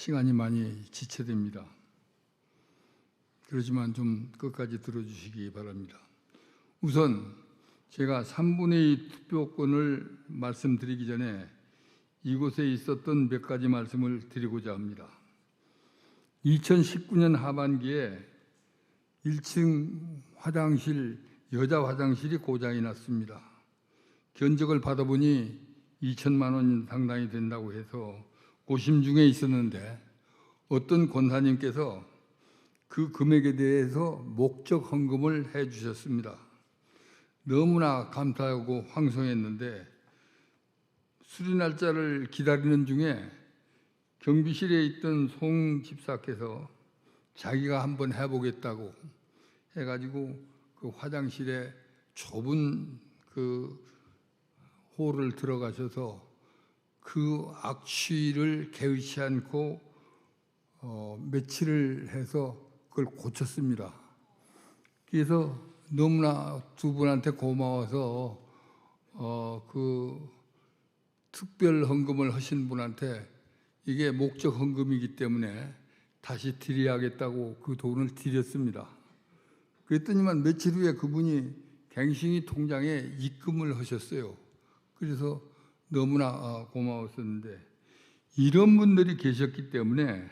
시간이 많이 지체됩니다. 그렇지만 좀 끝까지 들어주시기 바랍니다. 우선 제가 3분의 2 투표권을 말씀드리기 전에 이곳에 있었던 몇 가지 말씀을 드리고자 합니다. 2019년 하반기에 1층 화장실, 여자 화장실이 고장이 났습니다. 견적을 받아보니 2천만 원 상당이 된다고 해서 고심 중에 있었는데 어떤 권사님께서 그 금액에 대해서 목적 헌금을 해 주셨습니다. 너무나 감사하고 황송했는데 수리 날짜를 기다리는 중에 경비실에 있던 송 집사께서 자기가 한번 해보겠다고 해가지고 그 화장실에 좁은 그 홀을 들어가셔서 그 악취를 개의치 않고 며칠을 해서 그걸 고쳤습니다. 그래서 너무나 두 분한테 고마워서 그 특별 헌금을 하신 분한테 이게 목적 헌금이기 때문에 다시 드려야겠다고 그 돈을 드렸습니다. 그랬더니만 며칠 후에 그분이 갱신이 통장에 입금을 하셨어요. 그래서 너무나 고마웠었는데 이런 분들이 계셨기 때문에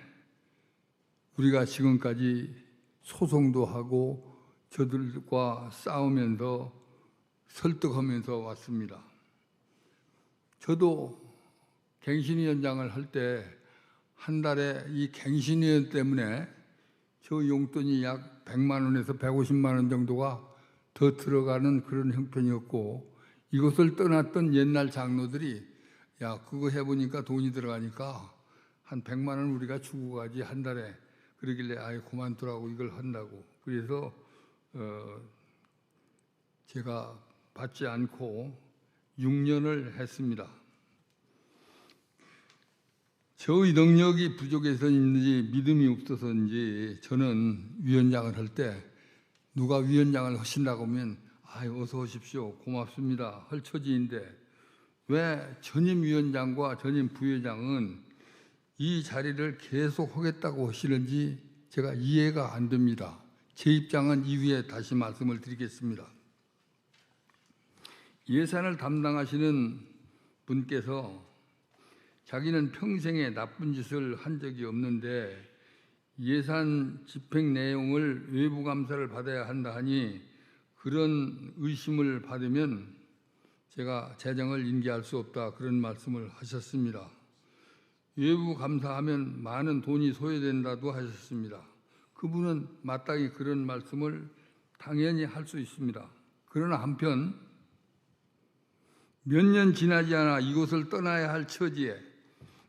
우리가 지금까지 소송도 하고 저들과 싸우면서 설득하면서 왔습니다. 저도 갱신위원장을 할 때 한 달에 이 갱신위원 때문에 저 용돈이 약 100만 원에서 150만 원 정도가 더 들어가는 그런 형편이었고 이곳을 떠났던 옛날 장로들이 야 그거 해보니까 돈이 들어가니까 한 100만 원 우리가 주고 가지 한 달에 그러길래 아예 그만두라고 이걸 한다고 그래서 제가 받지 않고 6년을 했습니다. 저의 능력이 부족해서인지 믿음이 없어서인지 저는 위원장을 할 때 누가 위원장을 하신다고 하면 어서 오십시오 고맙습니다 할 처지인데 왜 전임 위원장과 전임 부회장은 이 자리를 계속 하겠다고 하시는지 제가 이해가 안 됩니다. 제 입장은 이후에 다시 말씀을 드리겠습니다. 예산을 담당하시는 분께서 자기는 평생에 나쁜 짓을 한 적이 없는데 예산 집행 내용을 외부 감사를 받아야 한다 하니 그런 의심을 받으면 제가 재정을 인계할 수 없다 그런 말씀을 하셨습니다. 외부 감사하면 많은 돈이 소요된다고 하셨습니다. 그분은 마땅히 그런 말씀을 당연히 할 수 있습니다. 그러나 한편 몇 년 지나지 않아 이곳을 떠나야 할 처지에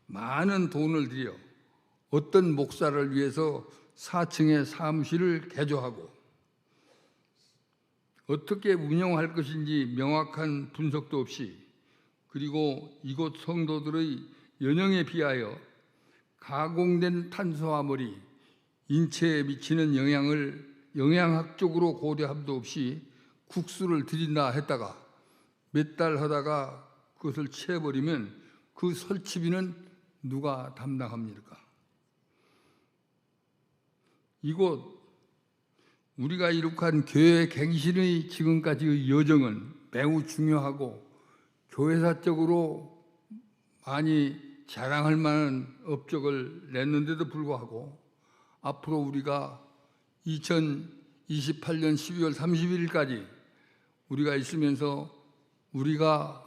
많은 돈을 들여 어떤 목사를 위해서 4층의 사무실을 개조하고 어떻게 운영할 것인지 명확한 분석도 없이 그리고 이곳 성도들의 연영에 비하여 가공된 탄수화물이 인체에 미치는 영향을 영양학적으로 고려함도 없이 국수를 드린다 했다가 몇 달 하다가 그것을 채워버리면 그 설치비는 누가 담당합니까? 이곳 우리가 이룩한 교회 갱신의 지금까지의 여정은 매우 중요하고 교회사적으로 많이 자랑할 만한 업적을 냈는데도 불구하고 앞으로 우리가 2028년 12월 31일까지 우리가 있으면서 우리가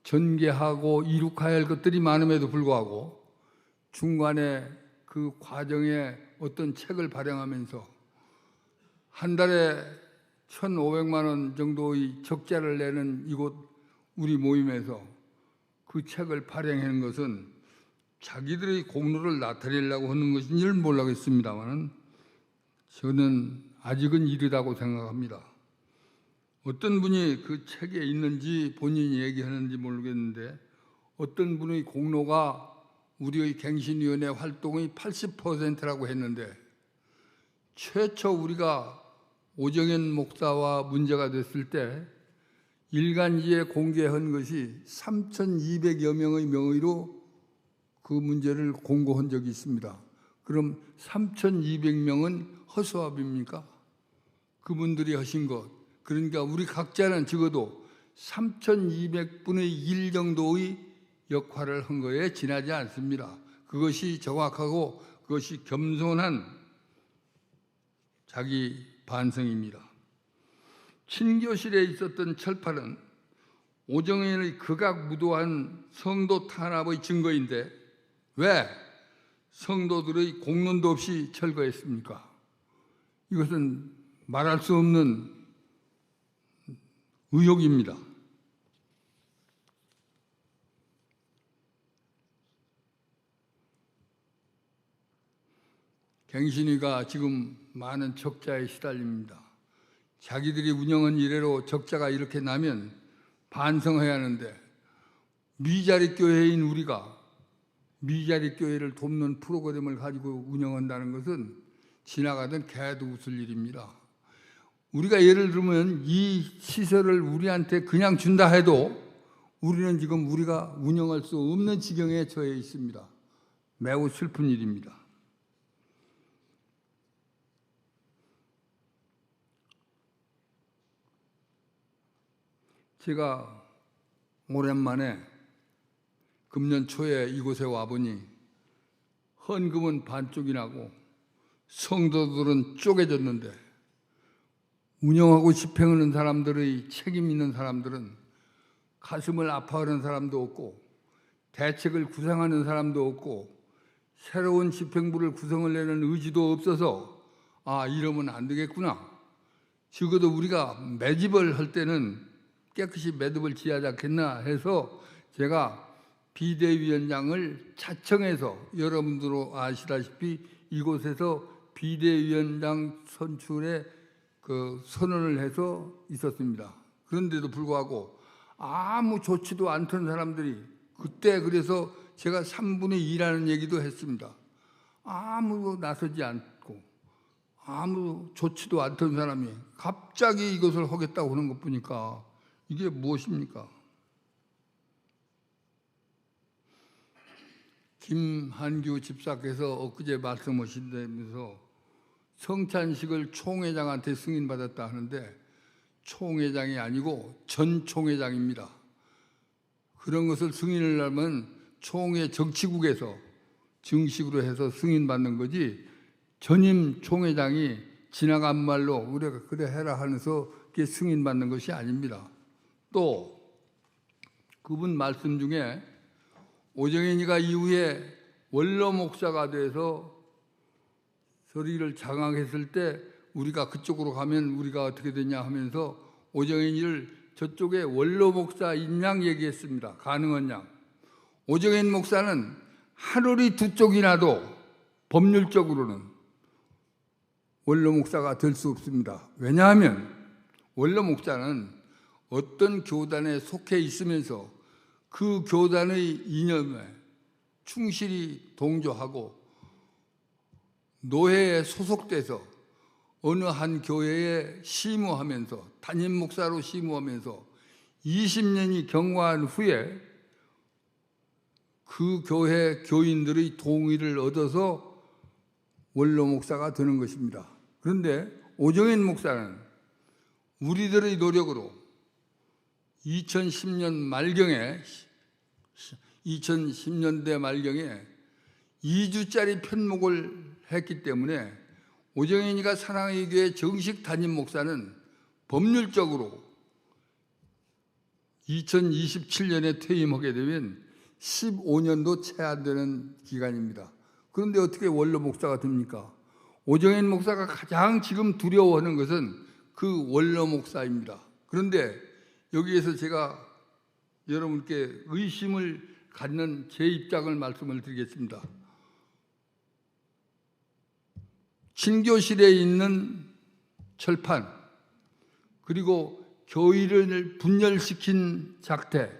전개하고 이룩해야 할 것들이 많음에도 불구하고 중간에 그 과정에 어떤 책을 발행하면서 한 달에 1,500만 원 정도의 적자를 내는 이곳 우리 모임에서 그 책을 발행하는 것은 자기들의 공로를 나타내려고 하는 것인지를 모르겠습니다만 저는 아직은 이르다고 생각합니다. 어떤 분이 그 책에 있는지 본인이 얘기하는지 모르겠는데 어떤 분의 공로가 우리의 갱신위원회 활동의 80%라고 했는데 최초 우리가 오정현 목사와 문제가 됐을 때 일간지에 공개한 것이 3,200여 명의 명의로 그 문제를 공고한 적이 있습니다. 그럼 3,200명은 허수아비입니까? 그분들이 하신 것. 그러니까 우리 각자는 적어도 3,200분의 1 정도의 역할을 한 거에 지나지 않습니다. 그것이 정확하고 그것이 겸손한 자기 반성입니다. 친교실에 있었던 철판은 오정현의 극악무도한 성도 탄압의 증거인데 왜 성도들의 공론도 없이 철거했습니까? 이것은 말할 수 없는 의혹입니다. 갱신위가 지금 많은 적자에 시달립니다. 자기들이 운영한 이래로 적자가 이렇게 나면 반성해야 하는데 미자립 교회인 우리가 미자립 교회를 돕는 프로그램을 가지고 운영한다는 것은 지나가던 개도 웃을 일입니다. 우리가 예를 들면 이 시설을 우리한테 그냥 준다 해도 우리는 지금 우리가 운영할 수 없는 지경에 처해 있습니다. 매우 슬픈 일입니다. 제가 오랜만에 금년 초에 이곳에 와보니 헌금은 반쪽이 나고 성도들은 쪼개졌는데 운영하고 집행하는 사람들의 책임 있는 사람들은 가슴을 아파하는 사람도 없고 대책을 구상하는 사람도 없고 새로운 집행부를 구성을 내는 의지도 없어서 이러면 안 되겠구나. 적어도 우리가 매집을 할 때는 깨끗이 매듭을 지어야 하겠나 해서 제가 비대위원장을 자청해서 여러분들도 아시다시피 이곳에서 비대위원장 선출에 선언을 해서 있었습니다. 그런데도 불구하고 아무 좋지도 않던 사람들이 그때 그래서 제가 3분의 2라는 얘기도 했습니다. 아무도 나서지 않고 아무 좋지도 않던 사람이 갑자기 이것을 하겠다고 하는 것 보니까 이게 무엇입니까? 김한규 집사께서 엊그제 말씀하신다면서 성찬식을 총회장한테 승인받았다 하는데 총회장이 아니고 전 총회장입니다. 그런 것을 승인을 하면 총회 정치국에서 정식으로 해서 승인받는 거지 전임 총회장이 지나간 말로 우리가 그래 해라 하면서 그게 승인받는 것이 아닙니다. 또 그분 말씀 중에 오정현이가 이후에 원로 목사가 돼서 저리를 장악했을 때 우리가 그쪽으로 가면 우리가 어떻게 되냐 하면서 오정현이를 저쪽에 원로 목사인 양 얘기했습니다. 가능한 양. 오정현 목사는 하늘이 두 쪽이 나도 법률적으로는 원로 목사가 될 수 없습니다. 왜냐하면 원로 목사는 어떤 교단에 속해 있으면서 그 교단의 이념에 충실히 동조하고 노회에 소속돼서 어느 한 교회에 심우하면서 담임 목사로 심우하면서 20년이 경과한 후에 그 교회 교인들의 동의를 얻어서 원로 목사가 되는 것입니다. 그런데 오정현 목사는 우리들의 노력으로 2010년대 말경에 2주짜리 편목을 했기 때문에 오정현이가 사랑의 교회 정식 담임 목사는 법률적으로 2027년에 퇴임하게 되면 15년도 채 안 되는 기간입니다. 그런데 어떻게 원로 목사가 됩니까? 오정현 목사가 가장 지금 두려워하는 것은 그 원로 목사입니다. 그런데 여기에서 제가 여러분께 의심을 갖는 제 입장을 말씀을 드리겠습니다. 친교실에 있는 철판, 그리고 교회를 분열시킨 작태,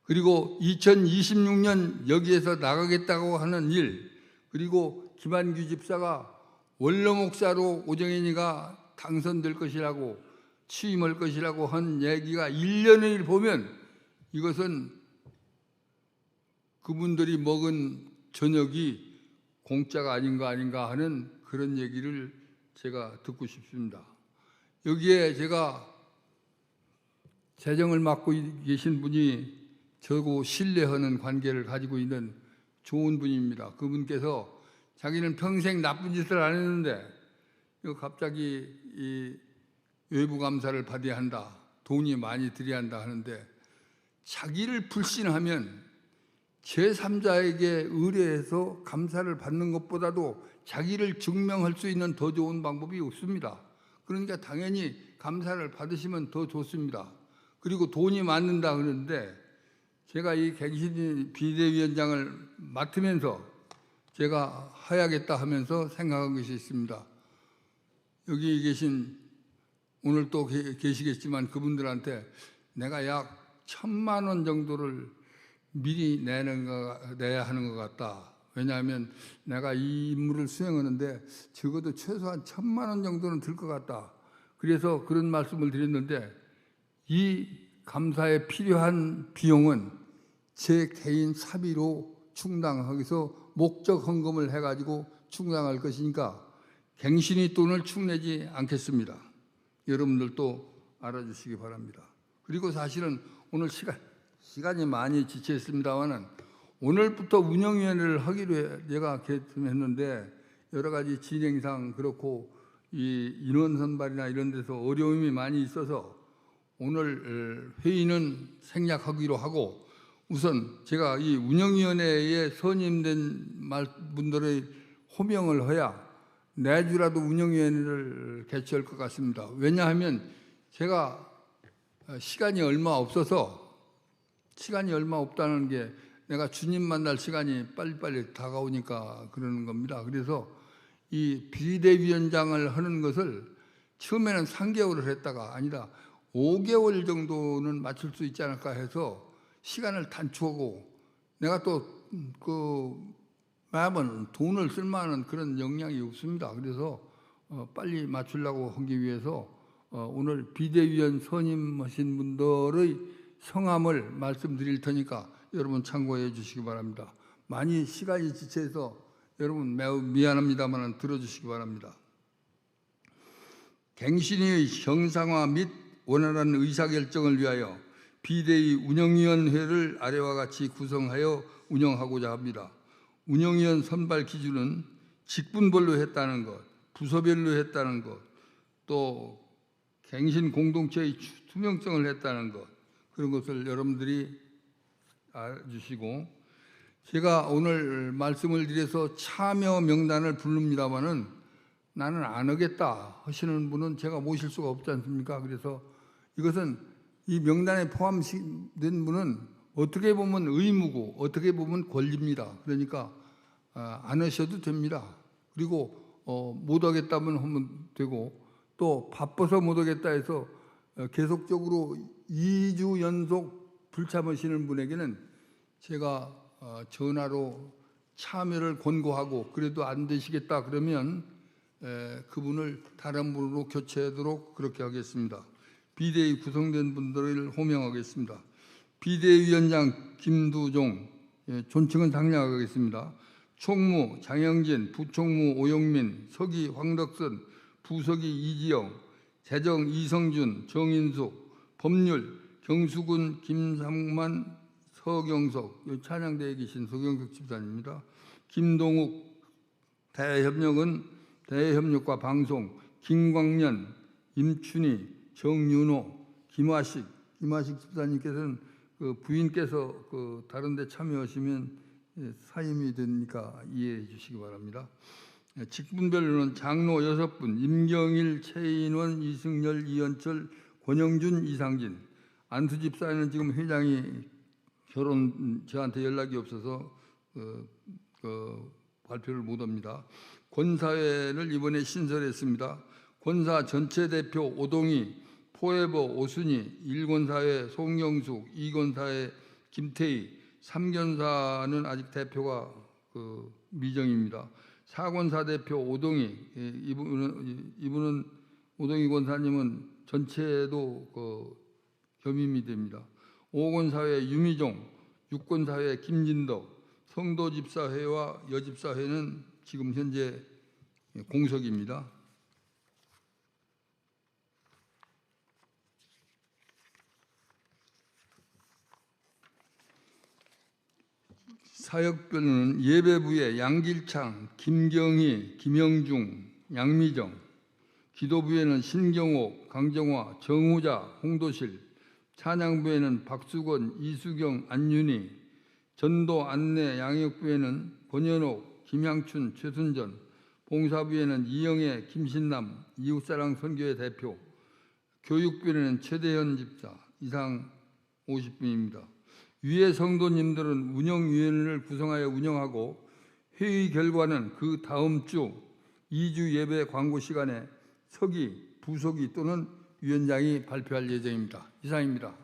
그리고 2026년 여기에서 나가겠다고 하는 일, 그리고 김한규 집사가 원로 목사로 오정현이가 당선될 것이라고 취임할 것이라고 한 얘기가 1년을 보면 이것은 그분들이 먹은 저녁이 공짜가 아닌가 하는 그런 얘기를 제가 듣고 싶습니다. 여기에 제가 재정을 맡고 계신 분이 저하고 신뢰하는 관계를 가지고 있는 좋은 분입니다. 그분께서 자기는 평생 나쁜 짓을 안 했는데 갑자기 이 외부 감사를 받아야 한다, 돈이 많이 들여야 한다 하는데, 자기를 불신하면 제3자에게 의뢰해서 감사를 받는 것보다도 자기를 증명할 수 있는 더 좋은 방법이 없습니다. 그러니까 당연히 감사를 받으시면 더 좋습니다. 그리고 돈이 많는다 그러는데, 제가 이 갱신 비대위원장을 맡으면서 제가 해야겠다 하면서 생각한 것이 있습니다. 여기 계신, 오늘 또 계시겠지만 그분들한테 내가 약 1,000만 원 정도를 미리 내야 하는 것 같다. 왜냐하면 내가 이 임무를 수행하는데 적어도 최소한 1,000만 원 정도는 들 것 같다. 그래서 그런 말씀을 드렸는데, 이 감사에 필요한 비용은 제 개인 사비로 충당하기서 목적 헌금을 해가지고 충당할 것이니까 갱신이 돈을 축내지 않겠습니다. 여러분들도 알아주시기 바랍니다. 그리고 사실은 오늘 시간이 많이 지체했습니다만은, 오늘부터 운영위원회를 하기로 제가 결정했는데 여러 가지 진행상 그렇고 이 인원 선발이나 이런 데서 어려움이 많이 있어서 오늘 회의는 생략하기로 하고, 우선 제가 이 운영위원회에 선임된 분들의 호명을 해야 내주라도 운영위원회를 개최할 것 같습니다. 왜냐하면 제가 시간이 얼마 없다는 게, 내가 주님 만날 시간이 빨리빨리 다가오니까 그러는 겁니다. 그래서 이 비대위원장을 하는 것을 처음에는 3개월을 했다가 아니다 5개월 정도는 맞출 수 있지 않을까 해서 시간을 단축하고, 내가 또 매번 돈을 쓸 만한 그런 역량이 없습니다. 그래서 빨리 맞추려고 하기 위해서 오늘 비대위원 선임하신 분들의 성함을 말씀드릴 테니까 여러분 참고해 주시기 바랍니다. 많이 시간이 지체해서 여러분 매우 미안합니다만 들어주시기 바랍니다. 갱신의 정상화 및 원활한 의사결정을 위하여 비대위 운영위원회를 아래와 같이 구성하여 운영하고자 합니다. 운영위원 선발 기준은 직분별로 했다는 것, 부서별로 했다는 것, 또 갱신 공동체의 투명성을 했다는 것, 그런 것을 여러분들이 알아주시고, 제가 오늘 말씀을 드려서 참여 명단을 부릅니다마는 나는 안 하겠다 하시는 분은 제가 모실 수가 없지 않습니까? 그래서 이것은 이 명단에 포함된 분은 어떻게 보면 의무고 어떻게 보면 권리입니다. 그러니까 안 하셔도 됩니다. 그리고 못 하겠다면 하면 되고, 또 바빠서 못 하겠다 해서 계속적으로 2주 연속 불참하시는 분에게는 제가 전화로 참여를 권고하고, 그래도 안 되시겠다 그러면 그분을 다른 분으로 교체하도록 그렇게 하겠습니다. 비대위 구성된 분들을 호명하겠습니다. 비대위원장 김두종, 존칭은 상략하겠습니다. 총무 장영진, 부총무 오영민, 서기 황덕선, 부서기 이지영, 재정 이성준, 정인숙, 법률 경수군 김상만, 서경석, 찬양대에 계신 서경석 집사님입니다. 김동욱, 대협력과 방송, 김광년, 임춘희, 정윤호, 김화식 집사님께서는 부인께서 다른 데 참여하시면 사임이 되니까 이해해 주시기 바랍니다. 직분별로는 장로 6분, 임경일, 최인원, 이승열, 이현철, 권영준, 이상진. 안수 집사는 지금 회장이 저한테 연락이 없어서 발표를 못합니다. 권사회를 이번에 신설했습니다. 권사 전체 대표 오동희, 포에버 오순희, 1권사회 송영숙, 2권사회 김태희, 3권사는 아직 대표가 미정입니다. 4권사 대표 오동희, 이분은 오동희 권사님은 전체도 겸임이 됩니다. 5권사회 유미종, 6권사회 김진덕, 성도집사회와 여집사회는 지금 현재 공석입니다. 사역별로는 예배부에 양길창, 김경희, 김영중, 양미정, 기도부에는 신경옥, 강정화, 정우자, 홍도실, 찬양부에는 박수건, 이수경, 안윤희, 전도 안내 양역부에는 권현옥, 김향춘, 최순전, 봉사부에는 이영애, 김신남, 이웃사랑 선교회 대표, 교육부에는 최대현 집사, 이상 50분입니다. 위의 성도님들은 운영위원회를 구성하여 운영하고 회의 결과는 그 다음 주 2주 예배 광고 시간에 서기, 부서기 또는 위원장이 발표할 예정입니다. 이상입니다.